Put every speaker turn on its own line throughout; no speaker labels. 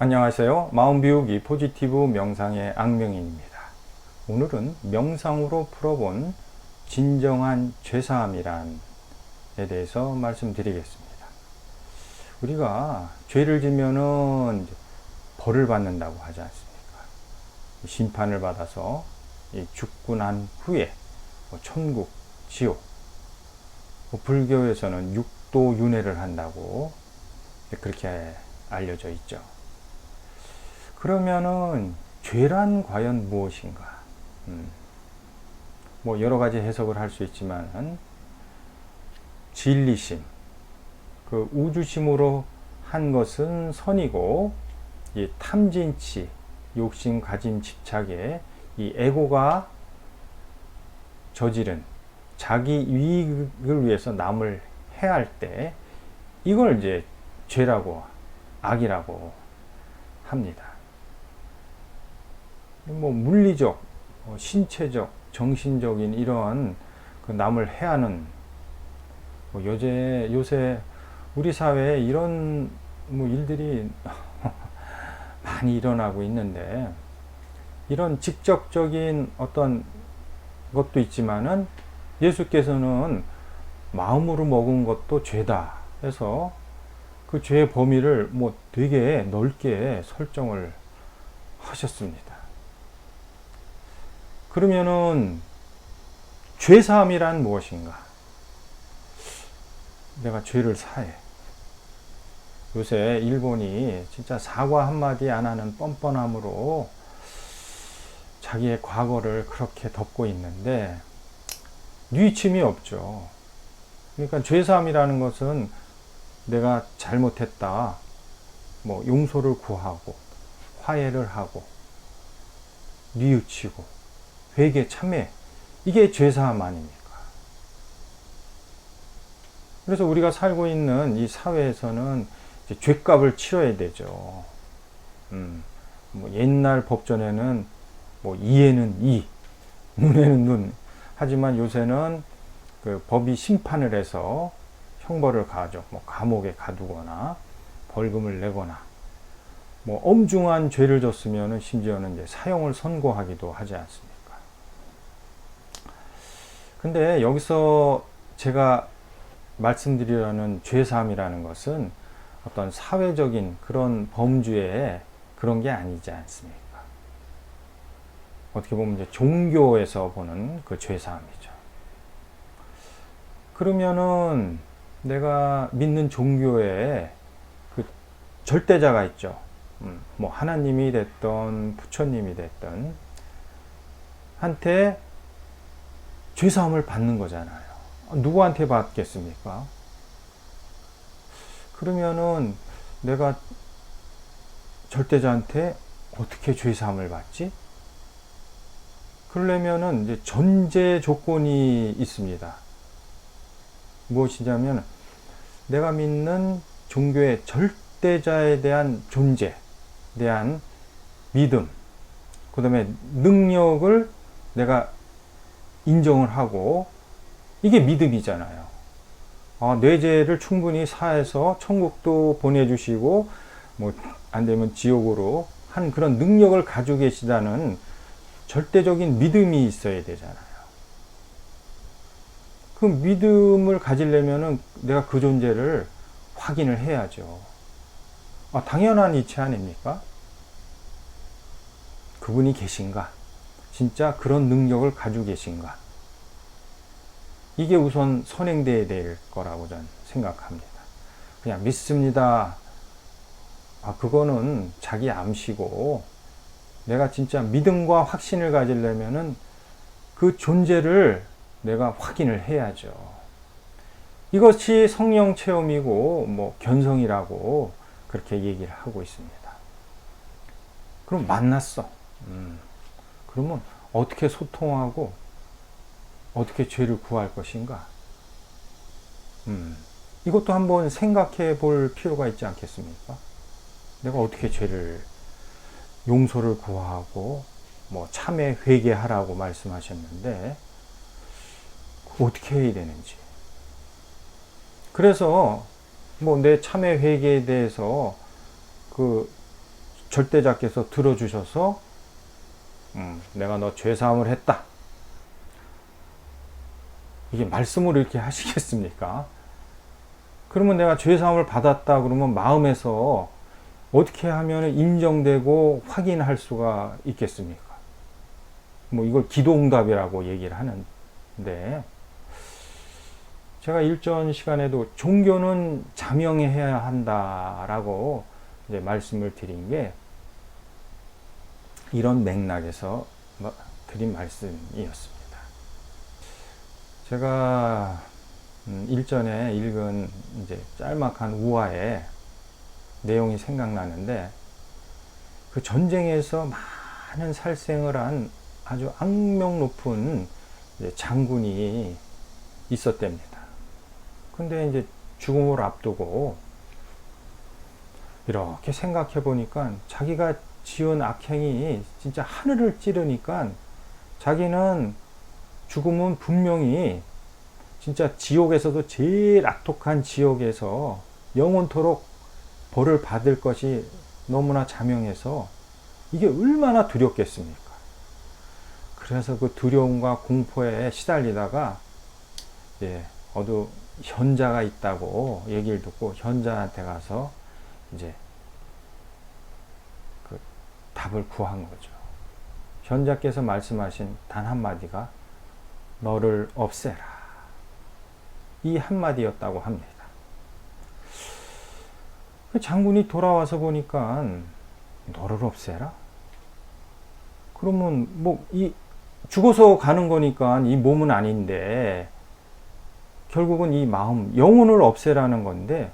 안녕하세요. 마음비우기 포지티브 명상의 악명인입니다. 오늘은 명상으로 풀어본 진정한 죄사함이란에 대해서 말씀드리겠습니다. 우리가 죄를 지면은 벌을 받는다고 하지 않습니까? 심판을 받아서 죽고 난 후에 천국, 지옥, 불교에서는 육도윤회를 한다고 그렇게 알려져 있죠. 그러면은 죄란 과연 무엇인가? 여러 가지 해석을 할 수 있지만 진리심, 그 우주심으로 한 것은 선이고, 이 탐진치, 욕심, 가짐, 집착에 이 에고가 저지른 자기 이익을 위해서 남을 해할 때 이걸 이제 죄라고, 악이라고 합니다. 물리적, 신체적, 정신적인 이러한 그 남을 해하는 요새 우리 사회에 이런 일들이 많이 일어나고 있는데, 이런 직접적인 어떤 것도 있지만은 예수께서는 마음으로 먹은 것도 죄다 해서 그 죄의 범위를 되게 넓게 설정을 하셨습니다. 그러면은 죄사함이란 무엇인가? 내가 죄를 사해. 요새 일본이 진짜 사과 한마디 안 하는 뻔뻔함으로 자기의 과거를 그렇게 덮고 있는데 뉘우침이 없죠. 그러니까 죄사함이라는 것은 내가 잘못했다, 용서를 구하고 화해를 하고 뉘우치고 회개, 참회, 이게 죄사함 아닙니까? 그래서 우리가 살고 있는 이 사회에서는 이제 죄값을 치러야 되죠. 옛날 법전에는 이에는 이, 눈에는 눈. 하지만 요새는 그 법이 심판을 해서 형벌을 가하죠. 감옥에 가두거나 벌금을 내거나, 엄중한 죄를 졌으면 심지어는 이제 사형을 선고하기도 하지 않습니까? 근데 여기서 제가 말씀드리려는 죄사함이라는 것은 어떤 사회적인 그런 범주의 그런 게 아니지 않습니까? 어떻게 보면 이제 종교에서 보는 그 죄사함이죠. 그러면은 내가 믿는 종교에 그 절대자가 있죠. 하나님이 됐던 부처님이 됐던 한테 죄사함을 받는 거잖아요. 누구한테 받겠습니까? 그러면은 내가 절대자한테 어떻게 죄사함을 받지? 그러려면은 이제 전제 조건이 있습니다. 무엇이냐면 내가 믿는 종교의 절대자에 대한 존재, 대한 믿음, 그 다음에 능력을 내가 인정을 하고, 이게 믿음이잖아요. 내 죄를 충분히 사해서 천국도 보내주시고 안 되면 지옥으로 한 그런 능력을 가지고 계시다는 절대적인 믿음이 있어야 되잖아요. 그 믿음을 가지려면은 내가 그 존재를 확인을 해야죠. 당연한 이치 아닙니까? 그분이 계신가? 진짜 그런 능력을 가지고 계신가? 이게 우선 선행돼야 될 거라고 저는 생각합니다. 그냥 믿습니다. 그거는 자기 암시고, 내가 진짜 믿음과 확신을 가지려면은 그 존재를 내가 확인을 해야죠. 이것이 성령 체험이고 견성이라고 그렇게 얘기를 하고 있습니다. 그럼 만났어. 그러면 어떻게 소통하고 어떻게 죄를 구할 것인가? 이것도 한번 생각해 볼 필요가 있지 않겠습니까? 내가 어떻게 죄를, 용서를 구하고 참회, 회개하라고 말씀하셨는데 어떻게 해야 되는지. 그래서 내 참회 회개에 대해서 그 절대자께서 들어주셔서 내가 너 죄사함을 했다. 이게 말씀으로 이렇게 하시겠습니까? 그러면 내가 죄사함을 받았다 그러면 마음에서 어떻게 하면 인정되고 확인할 수가 있겠습니까? 뭐 이걸 기도응답이라고 얘기를 하는데, 제가 일전 시간에도 종교는 자명해야 한다라고 이제 말씀을 드린 게 이런 맥락에서 드린 말씀이었습니다. 제가 일전에 읽은 이제 짤막한 우화의 내용이 생각나는데, 그 전쟁에서 많은 살생을 한 아주 악명 높은 장군이 있었답니다. 근데 이제 죽음을 앞두고 이렇게 생각해 보니까 자기가 지은 악행이 진짜 하늘을 찌르니까 자기는 죽음은 분명히 진짜 지옥에서도 제일 악독한 지옥에서 영원토록 벌을 받을 것이 너무나 자명해서 이게 얼마나 두렵겠습니까? 그래서 그 두려움과 공포에 시달리다가 어느 현자가 있다고 얘기를 듣고 현자한테 가서 이제 그 답을 구한 거죠. 현자께서 말씀하신 단 한마디가 너를 없애라, 이 한마디였다고 합니다. 그 장군이 돌아와서 보니까 너를 없애라? 그러면 뭐 이 죽어서 가는 거니까 이 몸은 아닌데 결국은 이 마음, 영혼을 없애라는 건데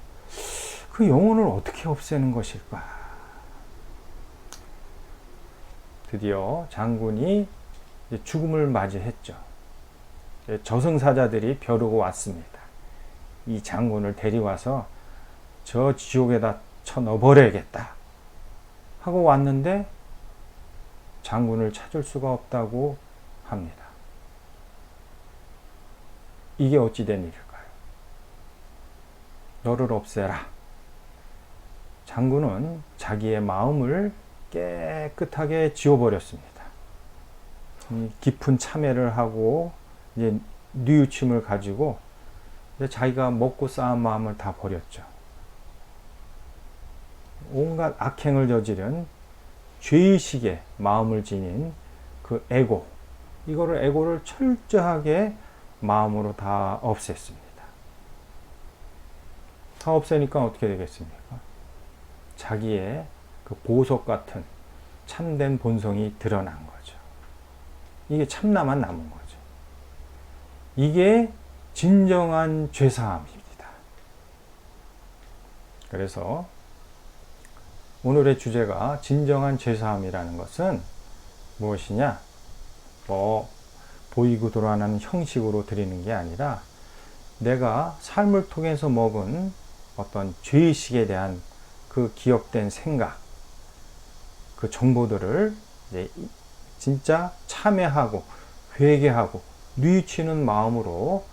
그 영혼을 어떻게 없애는 것일까? 드디어 장군이 죽음을 맞이했죠. 저승사자들이 벼르고 왔습니다. 이 장군을 데려와서 저 지옥에다 쳐 넣어버려야겠다 하고 왔는데 장군을 찾을 수가 없다고 합니다. 이게 어찌 된 일일까요? 너를 없애라. 장군은 자기의 마음을 깨끗하게 지워버렸습니다. 깊은 참회를 하고 이제 뉘우침을 가지고 이제 자기가 먹고 쌓은 마음을 다 버렸죠. 온갖 악행을 저지른 죄의식에 마음을 지닌 그 에고를 철저하게 마음으로 다 없앴습니다. 다 없애니까 어떻게 되겠습니까? 자기의 그 보석 같은 참된 본성이 드러난 거죠. 이게 참나만 남은 거죠. 이게 진정한 죄사함입니다. 그래서 오늘의 주제가 진정한 죄사함이라는 것은 무엇이냐? 보이고 드러나는 형식으로 드리는 게 아니라 내가 삶을 통해서 먹은 어떤 죄의식에 대한 그 기억된 생각, 그 정보들을 이제 진짜 참회하고 회개하고 뉘우치는 마음으로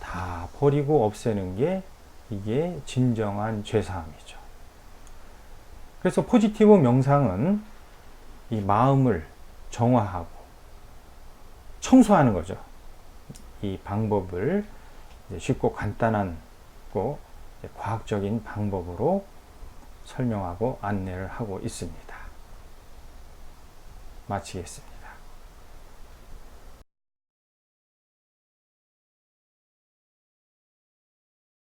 다 버리고 없애는 게 이게 진정한 죄사함이죠. 그래서 포지티브 명상은 이 마음을 정화하고 청소하는 거죠. 이 방법을 쉽고 간단한 과학적인 방법으로 설명하고 안내를 하고 있습니다. 마치겠습니다.